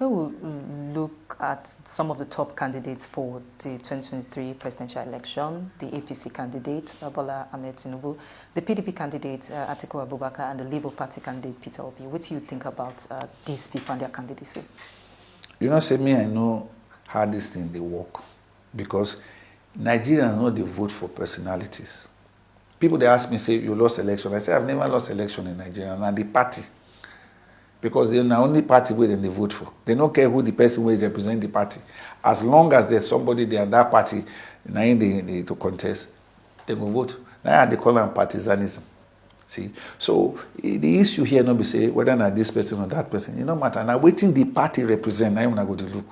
We will look at some of the top candidates for the 2023 presidential election, the APC candidate, Bola Ahmed Tinubu, the PDP candidate, Atiku Abubakar, and the Labour Party candidate, Peter Obi. What do you think about these people and their candidacy? You know, say me, I know how this thing they work. Because Nigerians know they vote for personalities. People, they ask me, say, you lost election. I say, I've never lost election in Nigeria. And the party. Because they're the only party where they vote for. They don't care who the person will represent the party. As long as there's somebody there in that party, now they to contest, they will vote. Now they call them partisanism. See? So the issue here not be say whether not this person or that person. It don't matter. Now waiting the party represent, now I'm not going to look.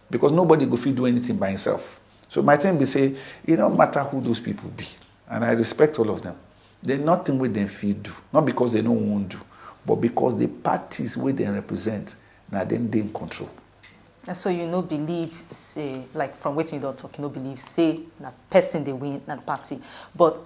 Because nobody go fit do anything by himself. So my thing be say, it don't matter who those people be. And I respect all of them. There's nothing with them fit do. Not because they don't want to do. But because the parties where they represent, now then they in control. And so you no believe, say, like from waiting you don't talk, you no believe, say, that person they win, not party. But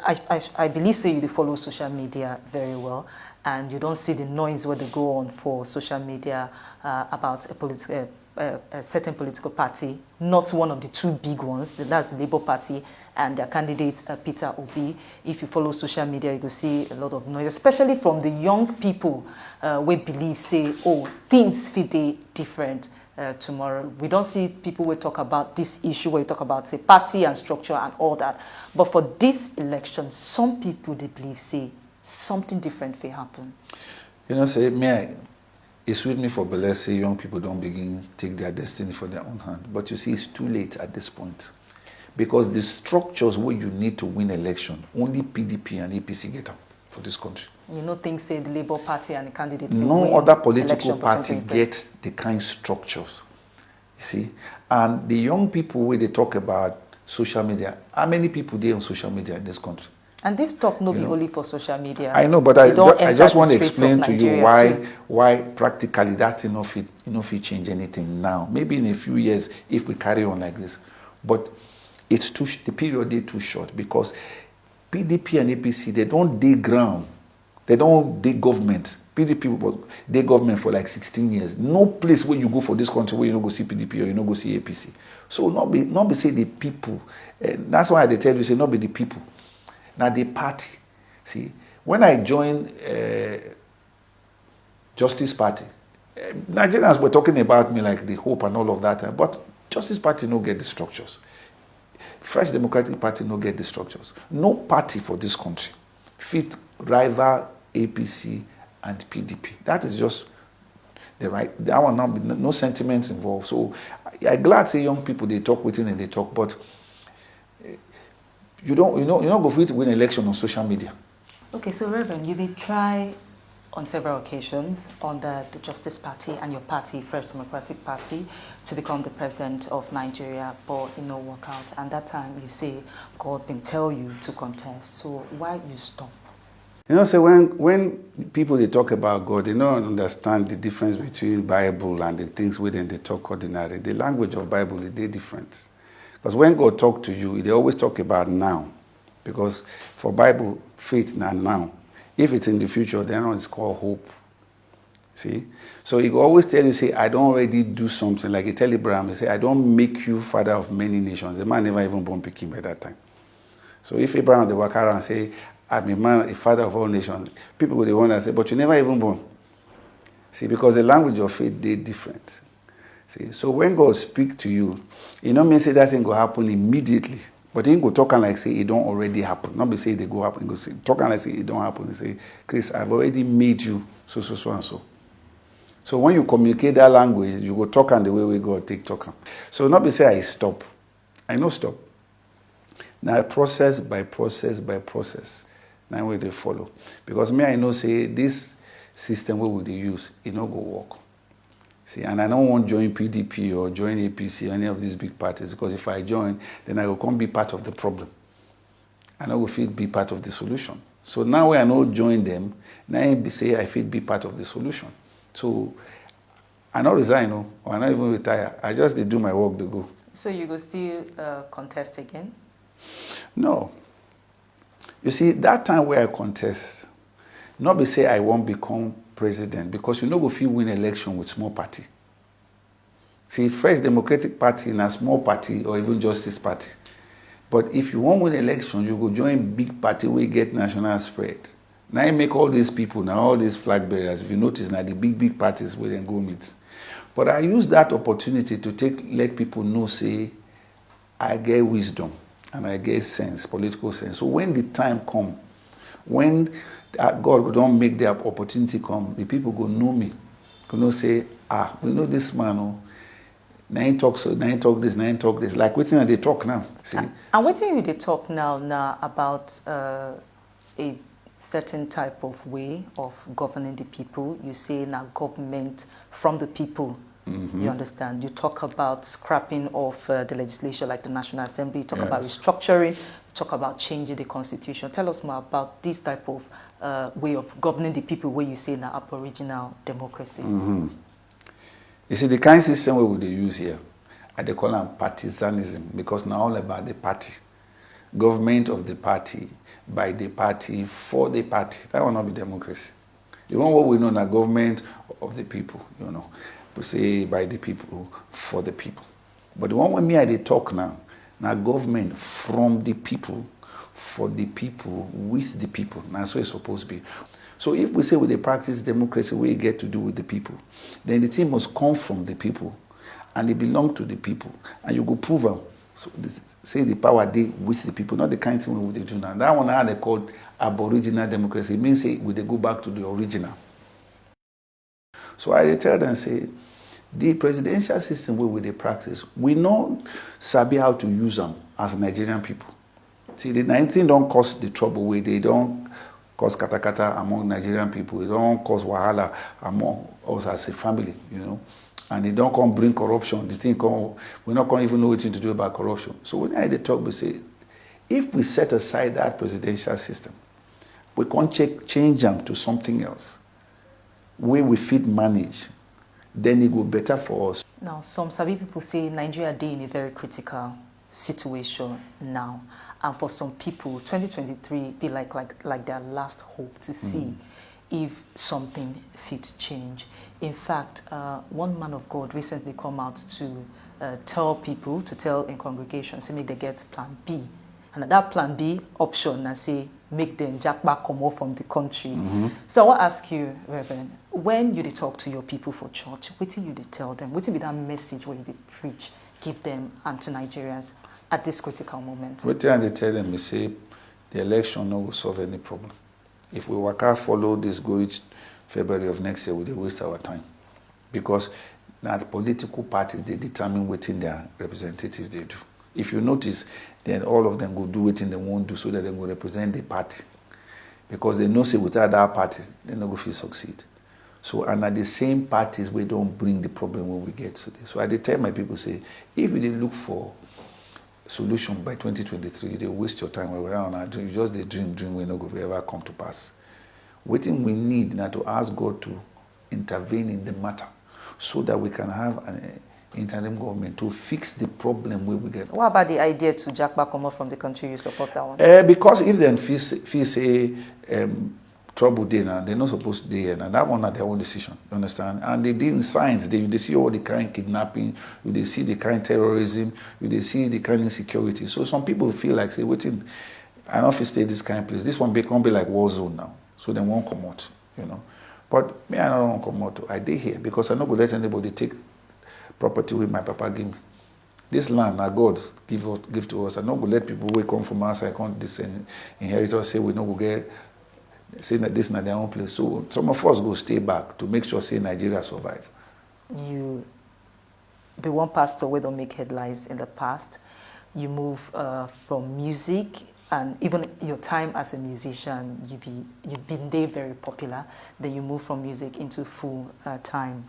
I believe, say, you follow social media very well, and you don't see the noise where they go on for social media about a certain political party, not one of the two big ones, that's the Labour Party and their candidate, Peter Obi. If you follow social media, you will see a lot of noise, especially from the young people we believe, say, oh, things fit different tomorrow. We don't see people who talk about this issue, where you talk about, say, party and structure and all that. But for this election, some people, they believe, say, something different will happen. You know, say, it's with me for Bele, say young people don't begin take their destiny for their own hand. But you see, it's too late at this point. Because the structures where you need to win election, only PDP and APC get them for this country. You know, things say the Labour Party and the candidate. No other political party get the kind of structures. You see? And the young people where they talk about social media, how many people there on social media in this country? And this talk no be only for social media. I know, but I just want to explain to you why practically that enough it change anything now. Maybe in a few years if we carry on like this. But it's the period is too short because PDP and APC, they don't dig ground. They don't dig government. PDP they government for like 16 years. No place where you go for this country where you don't go see PDP or you don't go see APC. So not be say the people. That's why they tell you say not be the people. Now the party. See, when I joined Justice Party, Nigerians were talking about me like the hope and all of that, but Justice Party no get the structures. Fresh Democratic Party no get the structures. No party for this country fit rival APC and PDP. That is just the right. That one not be no sentiments involved. So I'm glad say young people they talk within and they talk, but you don't go for it to win election on social media. Okay, so Reverend, you will try on several occasions under the Justice Party and your party, Fresh Democratic Party, to become the president of Nigeria, but it no work out. And that time you say God didn't tell you to contest. So why you stop? You know, so when people they talk about God, they don't understand the difference between Bible and the things within they talk ordinary. The language of Bible is different. Because when God talk to you, they always talk about now. Because for Bible, faith now. If it's in the future, then it's called hope. See? So he will always tell you, say, I don't already do something. Like he tell Abraham, he say, I don't make you father of many nations. The man never even born Peking by that time. So if Abraham, they walk around and say, I'm a man, a father of all nations, people would want to say, but you never even born. See, because the language of faith, they're different. See, so when God speaks to you, it don't mean say that thing will happen immediately. But he go talk and like say it don't already happen. Not be say they go happen. He go say talk and like say it don't happen. He say, Chris, I've already made you so and so. So when you communicate that language, you go talk and the way God take talk. So not be say I stop. I no stop. Now process by process by process. Now where they follow. Because me I know say this system where would they use, it not go work. See, and I don't want to join PDP or join APC or any of these big parties because if I join, then I will come be part of the problem. And I will feel be part of the solution. So now when I not join them, now I say I feel be part of the solution. So I not resign or I not even retire. I just do my work to go. So you go still contest again? No. You see, that time where I contest, not be say I won't become president because you know if you win election with small party. See, Fresh Democratic Party in a small party or even Justice Party. But if you want to win election, you go join big party where you get national spread. Now you make all these people, now all these flag bearers, if you notice now the big parties where they go meet. But I use that opportunity to let people know, say, I get wisdom and I get sense, political sense. So when the time come, when God don't make the opportunity come, the people go know me. Go know say, we know this man, oh. Now he talk this. Like waiting they talk now. See? And waiting they talk now about a certain type of way of governing the people. You say now government from the people. Mm-hmm. You understand? You talk about scrapping of the legislature like the National Assembly. You talk about restructuring. You talk about changing the constitution. Tell us more about this type of way of governing the people where you say now aboriginal democracy. Mm-hmm. You see, the kind of system we they use here, they call them partisanism, because now all about the party. Government of the party, by the party, for the party. That will not be democracy. The one what we know now, government of the people, we say by the people, for the people. But the one when they talk now government from the people, for the people, with the people. That's what it's supposed to be. So if we say with the practice democracy, we get to do with the people, then the thing must come from the people, and they belong to the people, and you go prove them. So say the power they with the people, not the kind of thing we do now. That one how they called aboriginal democracy. It means say we they go back to the original. So I tell them say the presidential system where we they practice, we know sabi how to use them as Nigerian people. See, the 19 don't cause the trouble where they don't cause katakata among Nigerian people. It don't cause wahala among us as a family, And they don't come bring corruption. The thing come, we're not going to even know what to do about corruption. So when I talk, we say, if we set aside that presidential system, we can't change them to something else, where we fit manage, then it will be better for us. Now, some Sabi people say Nigeria is in a very critical situation now. And for some people, 2023 be like their last hope to see if something fit change. In fact, one man of God recently come out to tell in congregations, say make they get plan B. And that plan B option, I say, make them jack back come off from the country. Mm-hmm. So I want to ask you, Reverend, when you talk to your people for church, what do you tell them? What be that message where you preach, give them and to Nigerians at this critical moment? What they tell them is say the election no will solve any problem. If we work out follow this go reach February of next year, we will waste our time. Because now the political parties they determine what in their representatives they do. If you notice, then all of them go do what they won't do so that they will represent the party. Because they know say without that party, they not going to succeed. So and at the same parties we don't bring the problem when we get today. So I tell my people say, if you didn't look for solution by 2023, they waste your time around our dream. Just the dream will not go ever come to pass. What we need now to ask God to intervene in the matter so that we can have an interim government to fix the problem where we get. What about the idea to jack back come from the country? You support that one? Because if they feel say trouble there now, they're not supposed to be here. And that one are their own decision, you understand? And they did in science, they see all the kind of kidnapping, they see the kind of terrorism, they see the kind of insecurity. So some people feel like, say, waiting, I don't stay this kind of place. This one can't be like war zone now. So they won't come out, But me, I don't want to come out. I did here because I'm not going to let anybody take property with my papa give me. This land, now God give to us. I'm not going to let people who come from us, I can't this inheritance say we not going to get saying that this is not their own place. So some of us go stay back to make sure say Nigeria survive. You be one pastor where don't make headlines in the past. You move from music, and even your time as a musician, you've been there very popular. Then you move from music into full time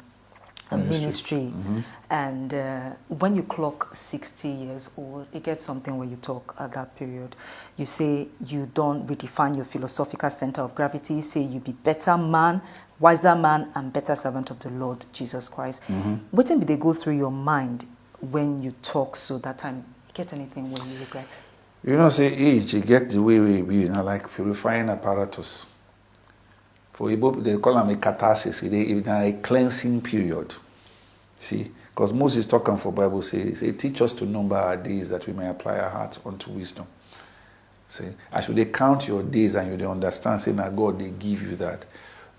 ministry. Mm-hmm. And when you clock 60 years old, it gets something where you talk at that period. You say you don't redefine your philosophical center of gravity. Say you be better man, wiser man, and better servant of the Lord Jesus Christ. Mm-hmm. What did they go through your mind when you talk so that time? You get anything where you regret? Say age, you get the way we be, like purifying apparatus. For Igbo, they call them a catharsis, a cleansing period. See, because Moses talking for Bible say, teach us to number our days that we may apply our hearts unto wisdom. See, as should they count your days and you they understand, say now God they give you that.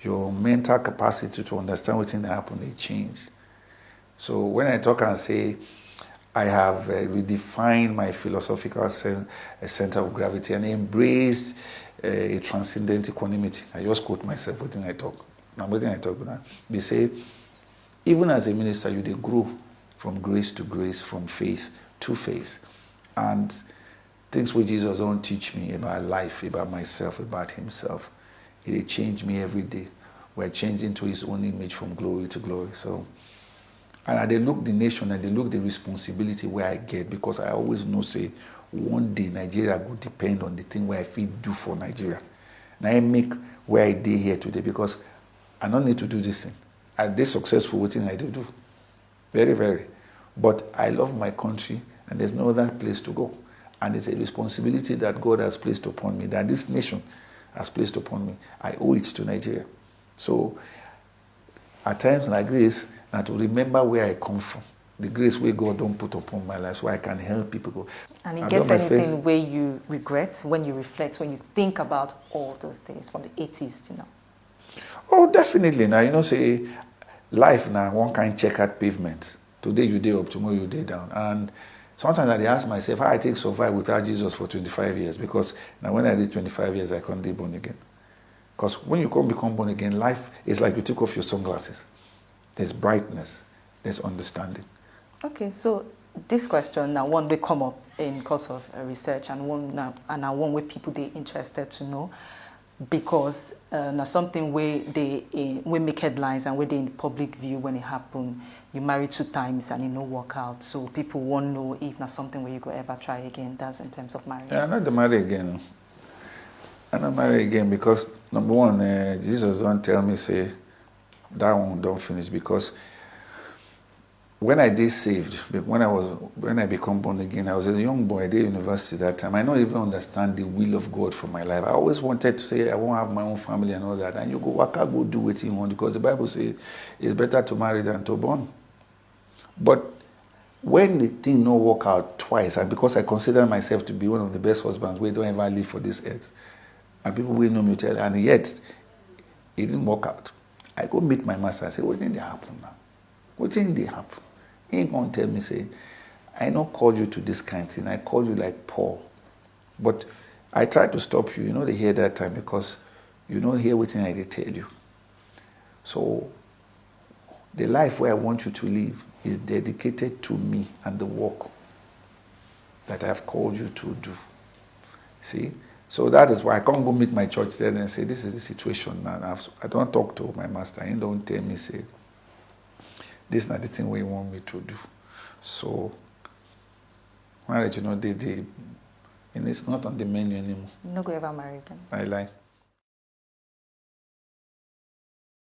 Your mental capacity to understand what's in happen, they change. So when I talk and say, I have redefined my philosophical center of gravity and embraced a transcendent equanimity. I just quote myself when I talk. Now, when I talk, they say, even as a minister, you they grow from grace to grace, from faith to faith. And things which Jesus don't teach me about life, about myself, about himself, it change me every day. We're changing to his own image from glory to glory. So, and they look the nation and they look the responsibility where I get, because I always know, say, one day Nigeria will depend on the thing where I feel do for Nigeria. Now I make where I did here today, because I don't need to do this thing. I did successful with thing I do. Very, very. But I love my country and there's no other place to go. And it's a responsibility that God has placed upon me, that this nation has placed upon me. I owe it to Nigeria. So at times like this, now to remember where I come from, the grace where God don't put upon my life, so I can help people go. And it gets anything where you regret, when you reflect, when you think about all those days from the 80s to now? Oh, definitely. Now, you know, say, life now, one kind checkered pavement. Today you day up, tomorrow you day down. And sometimes I ask myself, how I take survive without Jesus for 25 years? Because now when I did 25 years, I can't be born again. Because when you come become born again, life is like you take off your sunglasses. There's brightness, there's understanding. Okay, so this question now, one will come up in course of research, and one where people they interested to know, because now something where they we make headlines and where they in the public view when it happened. You married 2 times and it no work out, so people won't know if not something where you go ever try again. That's in terms of marriage. Yeah, I'm not marry again. No. I'm not marry again because number one, Jesus don't tell me say that one don't finish, because when I did saved, when I become born again, I was a young boy, I did university that time. I don't even understand the will of God for my life. I always wanted to say I won't have my own family and all that. And you go, waka go do what you want, because the Bible says it's better to marry than to born. But when the thing no work out twice, and because I consider myself to be one of the best husbands, we don't ever live for this earth, and people will know me tell, and yet it didn't work out. I go meet my master and say, what did they happen now? What did they happen? He ain't gonna tell me, say, I don't call you to this kind of thing. I call you like Paul. But I try to stop you. You know they hear that time, because you don't hear what I tell you. So the life where I want you to live is dedicated to me and the work that I have called you to do. See? So that is why I can't go meet my church then and say, this is the situation now. I don't talk to my master. He don't tell me, say, this is not the thing we want me to do. So, marriage, you know, and it's not on the menu anymore. You're not going to ever marry again? I lie.